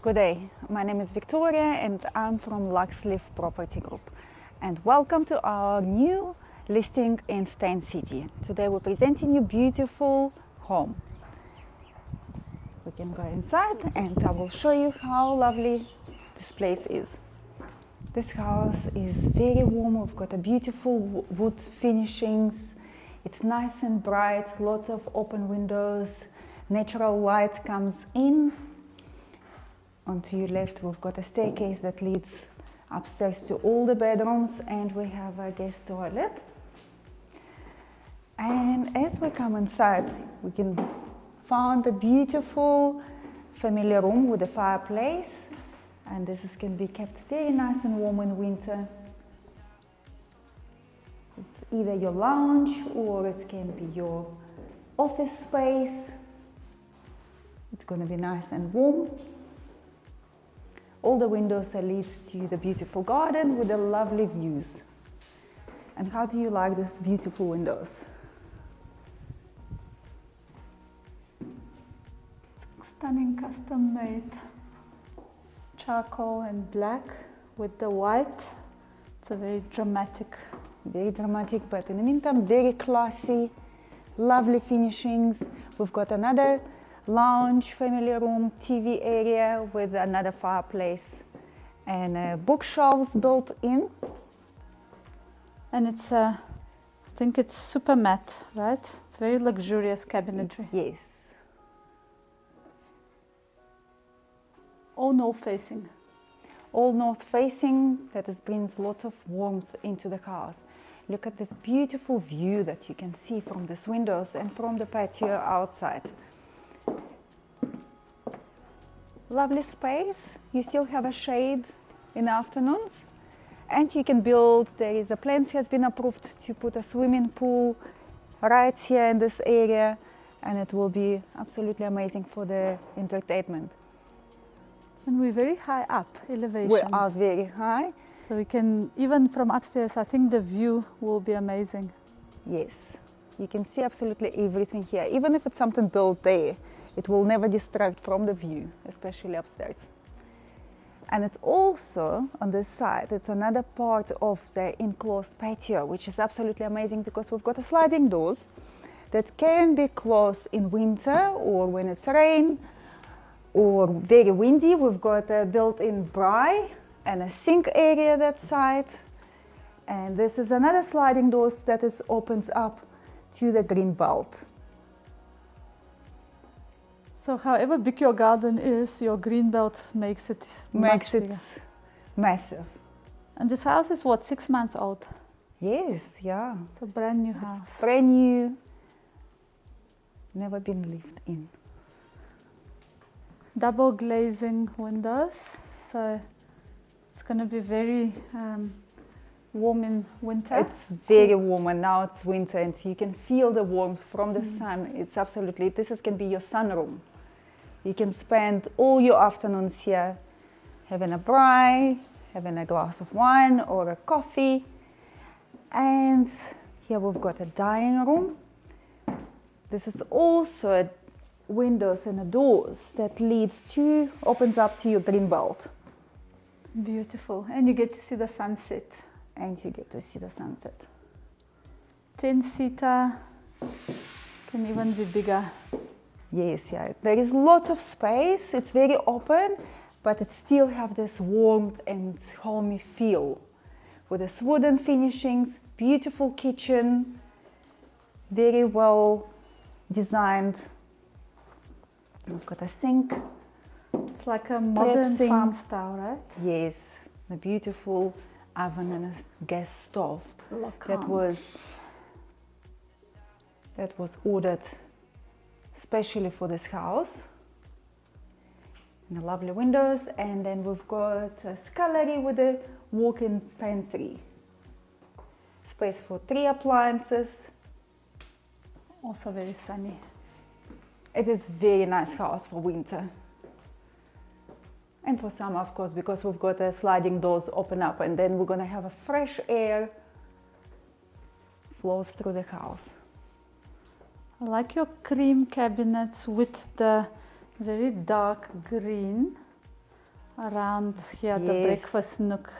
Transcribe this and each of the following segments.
Good day, my name is Victoria and I'm from Luxleaf Property Group, and welcome to our new listing in Steyn City. Today we're presenting you beautiful home. We can go inside and I will show you how lovely this place is. This house is very warm. We've got a beautiful wood finishings. It's nice and bright, lots of open windows, natural light comes in. Onto your left, we've got a staircase that leads upstairs to all the bedrooms, and we have a guest toilet. And as we come inside, we can find a beautiful family room with a fireplace, and can be kept very nice and warm in winter. It's either your lounge or it can be your office space. It's going to be nice and warm. All the windows that lead to the beautiful garden with the lovely views. And how do you like these beautiful windows? Stunning custom made charcoal and black with the white. It's a very dramatic. Very dramatic, but in the meantime very classy, lovely finishings. We've got another lounge, family room, TV area with another fireplace and bookshelves built in. And it's I think it's super matte, right? It's very luxurious cabinetry. Yes. All north facing. All north facing, brings lots of warmth into the house. Look at this beautiful view that you can see from these windows and from the patio outside. Lovely space. You still have a shade in the afternoons, and you can build. Plans has been approved to put a swimming pool right here in this area, and it will be absolutely amazing for the entertainment. And we're very high up elevation. We are very high, so we can, even from upstairs, I think the view will be amazing. Yes, you can see absolutely everything here. Even if it's something built there, it will never distract from the view, especially upstairs. And it's also on this side, it's another part of the enclosed patio, which is absolutely amazing because we've got a sliding doors that can be closed in winter or when it's rain or very windy. We've got a built-in braai and a sink area that side. And this is another sliding doors that opens up to the Greenbelt. So however big your garden is, your Greenbelt makes it bigger. Massive. And this house is what, 6 months old? Yes, yeah. It's a brand new house. It's brand new, never been lived in. Double glazing windows, so it's going to be very warm in winter. It's very warm, and now it's winter, and you can feel the warmth from the sun. It's absolutely, can be your sunroom. You can spend all your afternoons here having a braai, having a glass of wine or a coffee. And here we've got a dining room. This is also windows and doors that opens up to your Greenbelt. Beautiful, and you get to see the sunset. 10-seater, can even be bigger. Yes, yeah. There is lots of space. It's very open, but it still have this warmth and homey feel. With this wooden finishings, beautiful kitchen, very well designed. We've got a sink. It's like a modern farm style, right? Yes, a beautiful oven and a gas stove Lacanche. that was ordered especially for this house. And the lovely windows, and then we've got a scullery with a walk-in pantry. Space for 3 appliances. Also very sunny. It is very nice house for winter. And for summer, of course, because we've got the sliding doors open up, and then we're going to have a fresh air flows through the house. I like your cream cabinets with the very dark green. around here, the Yes. breakfast nook.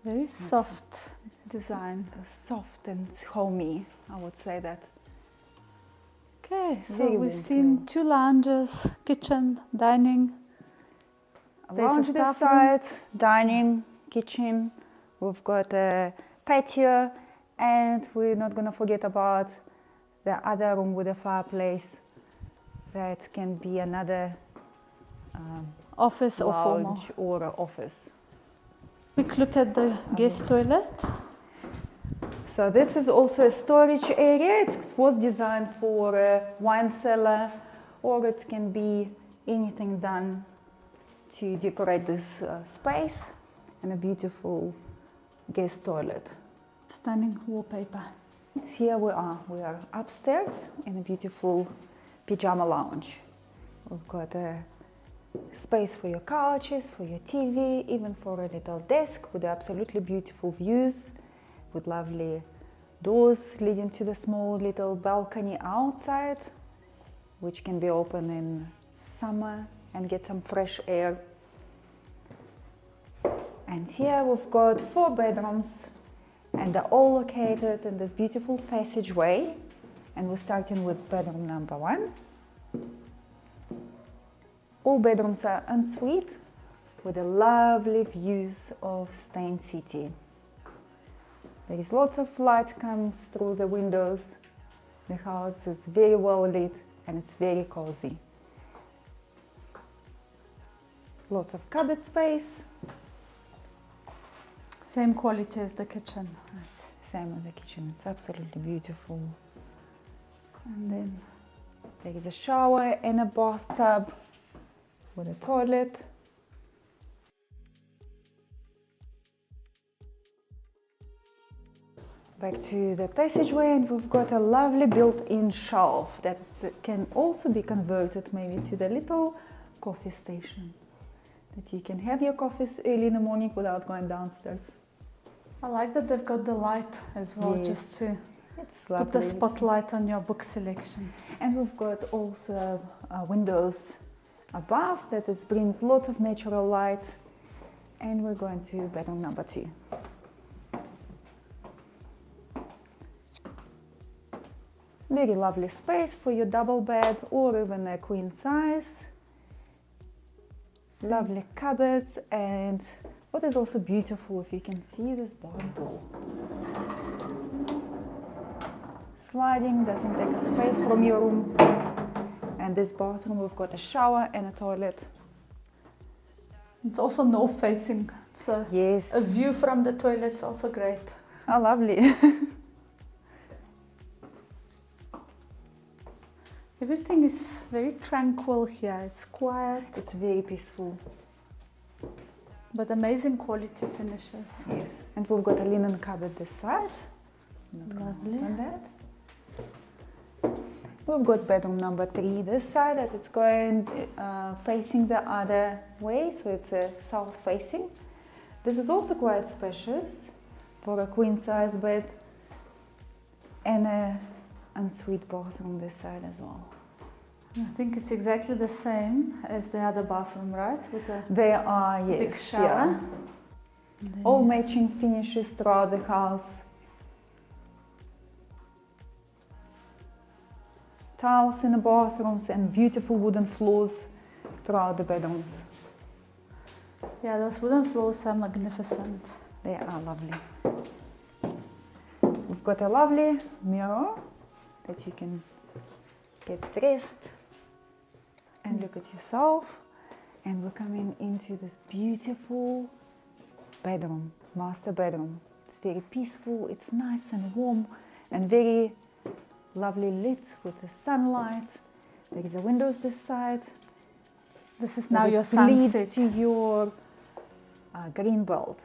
Very soft design. Soft and homey, I would say that. Okay, so Very we've well seen built. 2 lounges, kitchen, dining. A There's a lounge this staff room. side, dining, kitchen. We've got a patio, and we're not going to forget about the other room with a fireplace. That can be another Office or formal. lounge or an office. Quick look at the guest toilet. So this is also a storage area. It was designed for a wine cellar, or it can be anything done to decorate this space, and a beautiful guest toilet. Stunning wallpaper. Here we are upstairs in a beautiful pajama lounge. We've got a space for your couches, for your TV, even for a little desk with absolutely beautiful views, with lovely doors leading to the small little balcony outside, which can be open in summer and get some fresh air. And here we've got 4 bedrooms, and they're all located in this beautiful passageway. And we're starting with bedroom number 1. All bedrooms are ensuite with the lovely views of Steyn City. There is lots of light comes through the windows. The house is very well lit and it's very cozy. Lots of cupboard space. Same quality as the kitchen. Same as the kitchen, it's absolutely beautiful. And then There is a shower and a bathtub with a toilet. Back to the passageway, and we've got a lovely built-in shelf that can also be converted maybe to the little coffee station. That you can have your coffees early in the morning without going downstairs. I like that they've got the light as well, Yes. just to It's put the lovely. spotlight on your book selection. And we've got also windows above that it brings lots of natural light. And we're going to bedroom number 2. Very lovely space for your double bed or even a queen size. Lovely cupboards, and what is also beautiful, if you can see this barn door. Sliding, doesn't take a space from your room. And this bathroom, we've got a shower and a toilet. It's also north facing, so Yes. a view from the toilet's also great. Oh, lovely. Everything is very tranquil here. It's quiet, It's very peaceful. but amazing quality finishes. Yes. And we've got a linen cupboard this side. Not gonna Lovely. open that. We've got bedroom number 3 this side, that it's going facing the other way, so it's a south facing. This is also quite spacious for a queen size bed, and a ensuite bathroom this side as well. I think it's exactly the same as the other bathroom, right? With a They are, yes. big shower. Yeah. And then All matching finishes throughout the house. Tiles in the bathrooms and beautiful wooden floors throughout the bedrooms. yeah, those wooden floors are magnificent. They are lovely. We've got a lovely mirror that you can get dressed and look at yourself. And we're coming into this beautiful bedroom, master bedroom. It's very peaceful, it's nice and warm and very lovely lit with the sunlight. There is a windows this side. This is now That your it leads sunset. to your Greenbelt.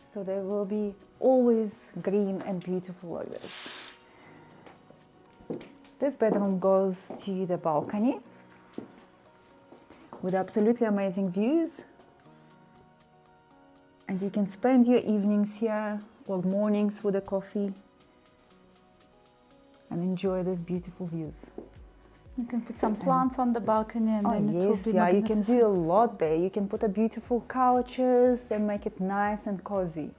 So there will be always green and beautiful areas. This bedroom goes to the balcony with absolutely amazing views. And you can spend your evenings here or mornings with a coffee and enjoy these beautiful views. You can put some plants on the balcony and then it will yes, be yeah, you can magnificent. do a lot there. You can put a beautiful couches and make it nice and cozy.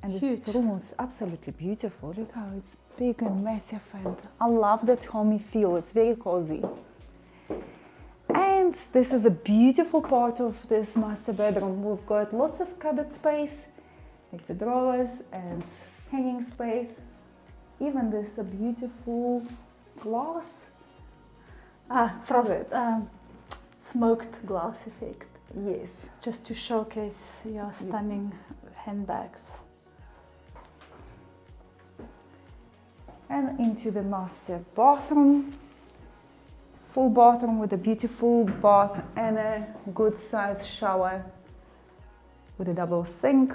And Huge. this room is absolutely beautiful. Look how it's big and massive, and I love that homey feel. It's very cozy. And this is a beautiful part of this master bedroom. We've got lots of cupboard space, like the drawers and hanging space. Even there's a beautiful glass. Smoked glass effect. Yes. Just to showcase your stunning handbags. And into the master bathroom. Full bathroom with a beautiful bath and a good sized shower with a double sink.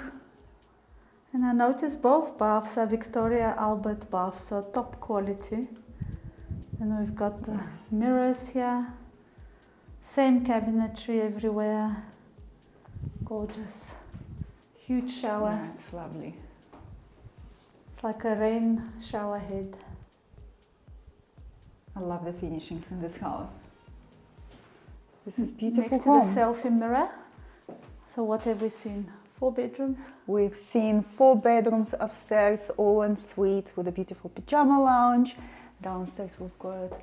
And I noticed both baths are Victoria Albert baths, so top quality. And we've got the mirrors here. Same cabinetry everywhere. Gorgeous. Huge shower. Yeah, it's lovely. It's like a rain shower head. I love the finishings in this house. This is beautiful Next home. to the selfie mirror. So what have we seen? 4 bedrooms? We've seen 4 bedrooms upstairs, all en suite with a beautiful pajama lounge. Downstairs we've got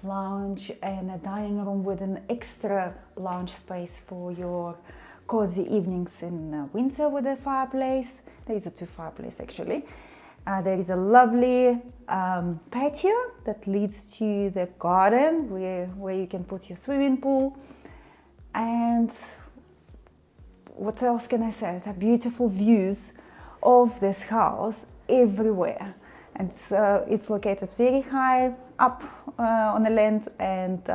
lounge and a dining room with an extra lounge space for your cozy evenings in winter with a fireplace. There is a 2 fireplace actually. There is a lovely patio that leads to the garden where you can put your swimming pool. And what else can I say? The beautiful views of this house everywhere. And it's located very high up on the land and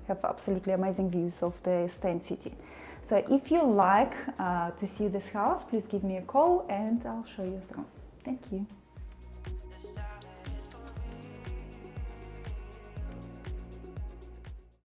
have absolutely amazing views of the Steyn City. So if you like to see this house, please give me a call and I'll show you through. Thank you.